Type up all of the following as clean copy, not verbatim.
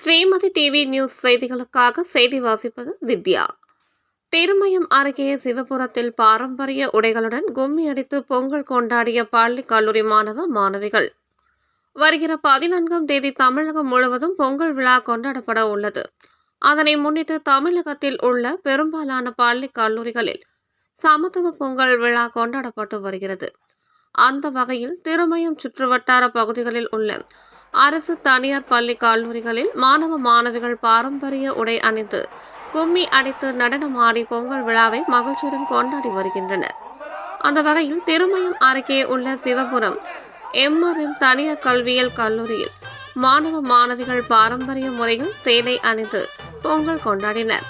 Srimathi TV news செய்திகளுக்காக செய்தி வாசிப்பது வித்யா. திருமயம் அருகே சிவபுரத்தில் பாரம்பரிய உடைகளுடன் கும்மி அடித்து பொங்கல் கொண்டாடிய பள்ளி கல்லூரி மாணவ மாணவிகள். வருகிற 14ஆம் தேதி தமிழகம் முழுவதும் பொங்கல் விழா கொண்டாடப்பட உள்ளது. அதனை முன்னிட்டு தமிழகத்தில் உள்ள பெரும்பாலான பள்ளி கல்லூரிகளில் சமத்துவ பொங்கல் விழா கொண்டாடப்பட்டு வருகிறது. அந்த வகையில் திருமயம் சுற்றுவட்டார பகுதிகளில் உள்ள அரசு தனியார் பள்ளி கல்லூரிகளில் மாணவ மாணவிகள் பாரம்பரிய உடை அணிந்து கும்மி அடித்து நடனமாடி பொங்கல் விழாவை மகிழ்ச்சியுடன் கொண்டாடி வருகின்றனர். அந்த வகையில் திருமயம் அருகே உள்ள சிவபுரம் எம்ஆர்எம் தனியார் கல்வியியல் கல்லூரியில் மாணவ மாணவிகள் பாரம்பரிய முறையில் சேலை அணிந்து பொங்கல் கொண்டாடினர்.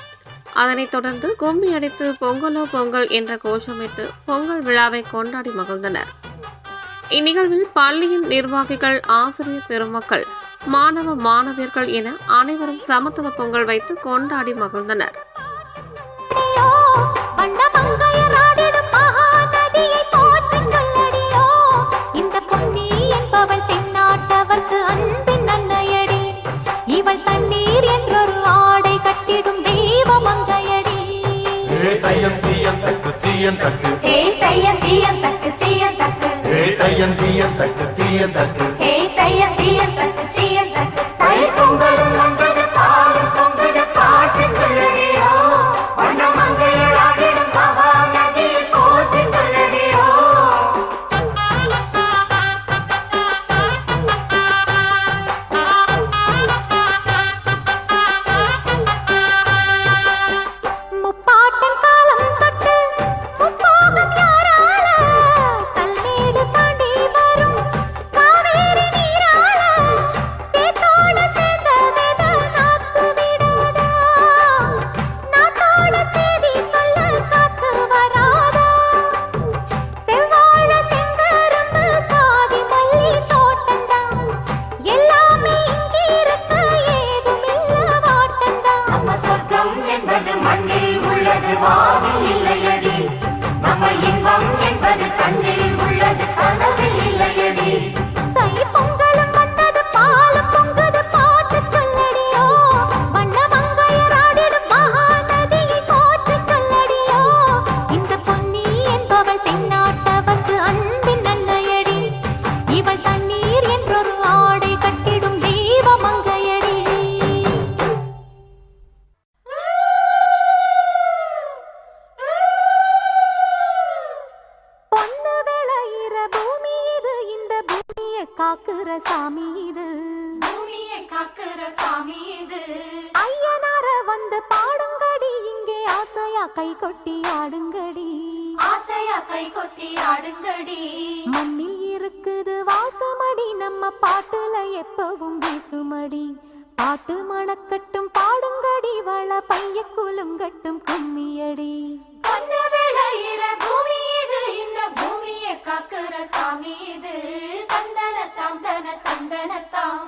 அதனைத் தொடர்ந்து கும்மி அடித்து பொங்கலோ பொங்கல் என்ற கோஷமிட்டு பொங்கல் விழாவை கொண்டாடி மகிழ்ந்தனர். இந்நிகழ்வில் பள்ளியின் நிர்வாகிகள், ஆசிரியர் பெருமக்கள், மாணவ மாணவியர்கள் என அனைவரும் சமத்துவ பொங்கல் வைத்து கொண்டாடி மகிழ்ந்தனர். காக்குற சாமி இது, பூமியை காக்குற சாமி இது. ஐயனார வந்து பாடுங்கடி, இங்கே ஆசையா கை கொட்டி ஆடுங்கடி, ஆசையா கை கொட்டி ஆடுங்கடி. மண்ணில் இருக்குது வாசமடி, நம்ம பாட்டுல எப்பவும் வீசுமடி. பாட்டு மணக்கட்டும் பாடுங்கடி, வள பைய குலுங்கட்டும் கும்மியடி. பொன்ன விளையிற பூமி இது, இந்த பூமியை காக்குற சாமி இது. தந்தனத்தாம் தன தந்தனத்தாம்.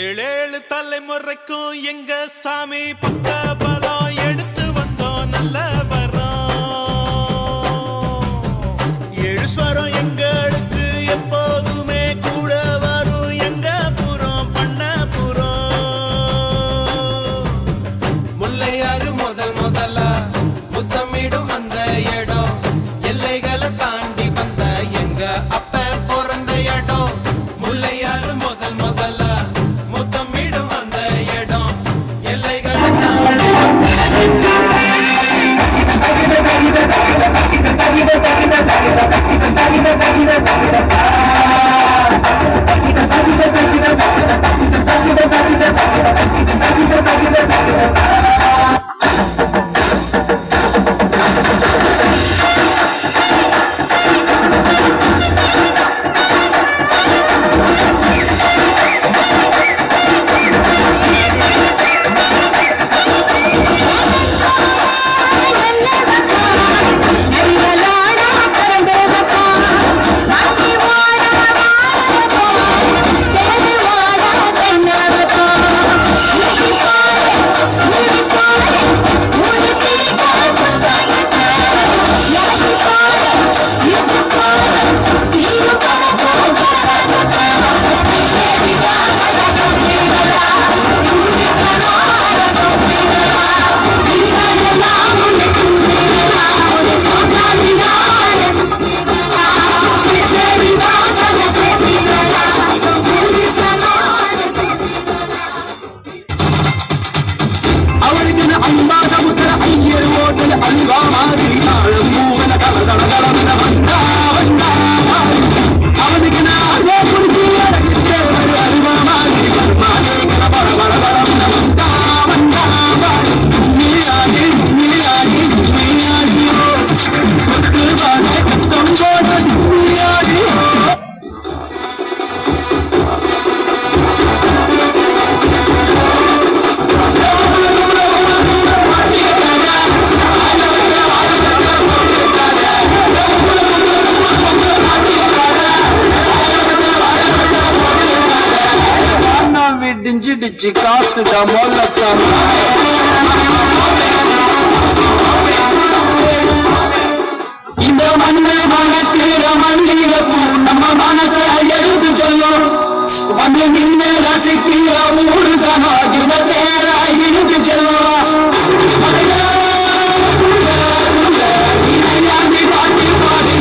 ஏழேழு தலைமுறைக்கும் எங்க சாமி பக்க பலம் எடுத்து வந்தோம் நல்ல வரோம். ஏழு ஸ்வரம் எங்களுக்கு எப்போதுமே கூட வரும், எங்க புறம் பண்ண புறம். முல்லையாறு முதலா முத்தமிடும் அந்த இடம், எல்லைகளை தாண்டி வந்த எங்க அப்ப பிறந்த இடம். முல்லையாறு முதலா முத்தமிடும் அந்த இடம், எல்லைகளை தாண்டி இடிச்சு காசுடா மொல்லத்தான் இந்த மண்ணு மனத்திர மல்லிகப்பூ நம்ம மனச எழுது சொல்லும் வந்து நின்று ரசிக்கிற ஊரு சமாகிற தேர இழுத்து செல்லும் பாட்டி பாடி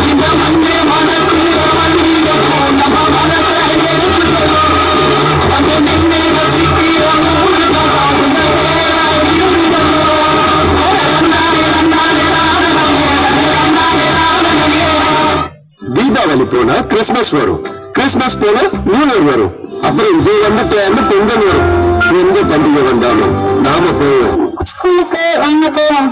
இந்த மண்ணு மனத்திர மல்லிகப்பூ நம்ம மனச எழுது சொல்லும் வந்து நின்று ரசிக்கிற ஊரு தீபாவளி போனா கிறிஸ்துமஸ் வரும், கிறிஸ்துமஸ் போனா நியூ இயர் வரும், அப்புறம் விஜய் வந்து பொங்கல் வரும். எந்த பண்டிகை வந்தாலும் நாம போவோம் ஸ்கூலுக்கு வாங்க போவோம்.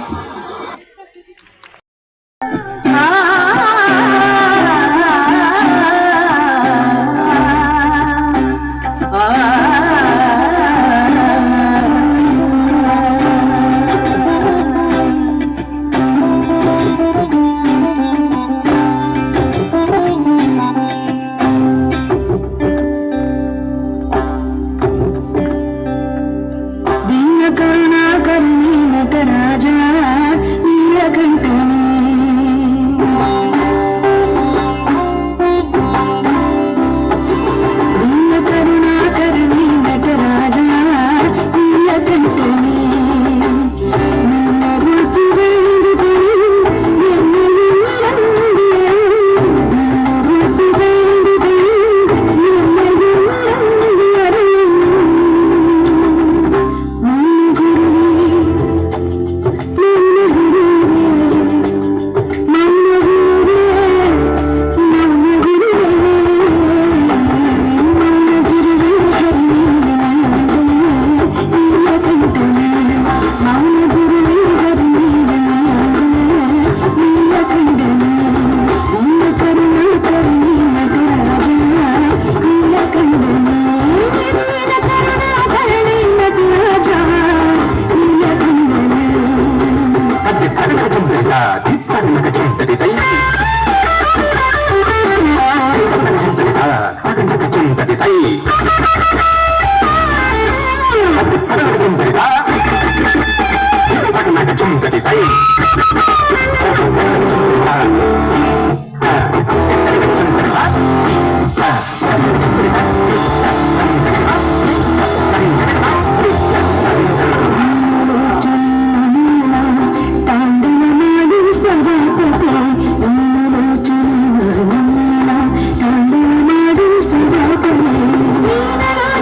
Thank you.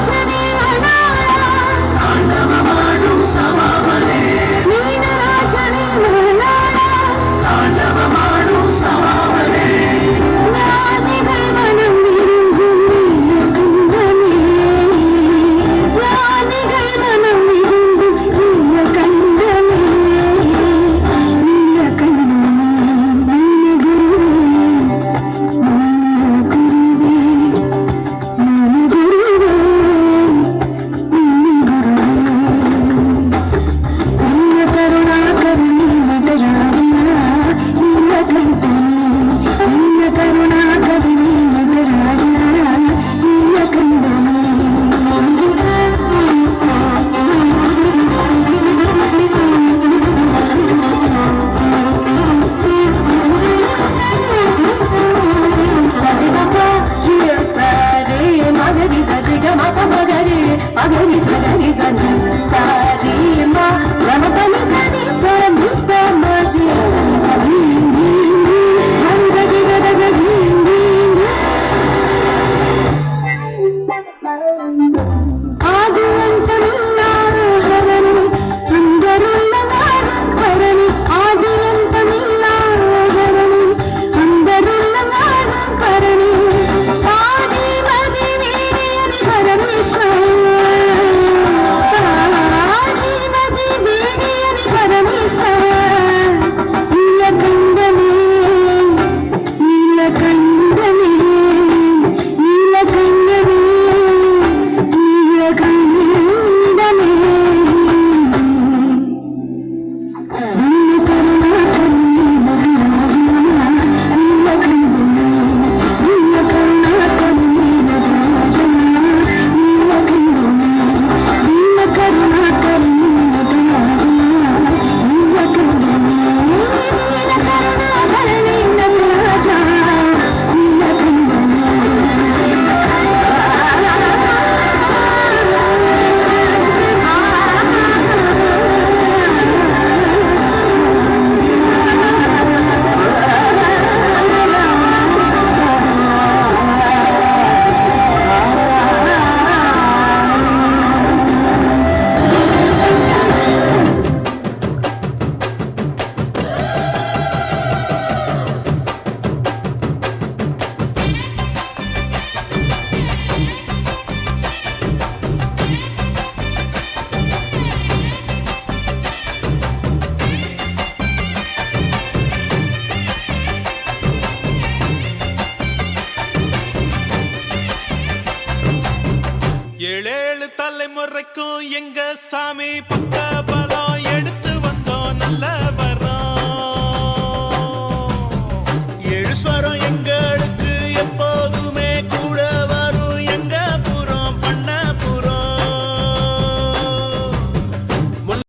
முறைக்கும் எங்க சாமி பக்க பலம் எடுத்து வந்தோம் நல்ல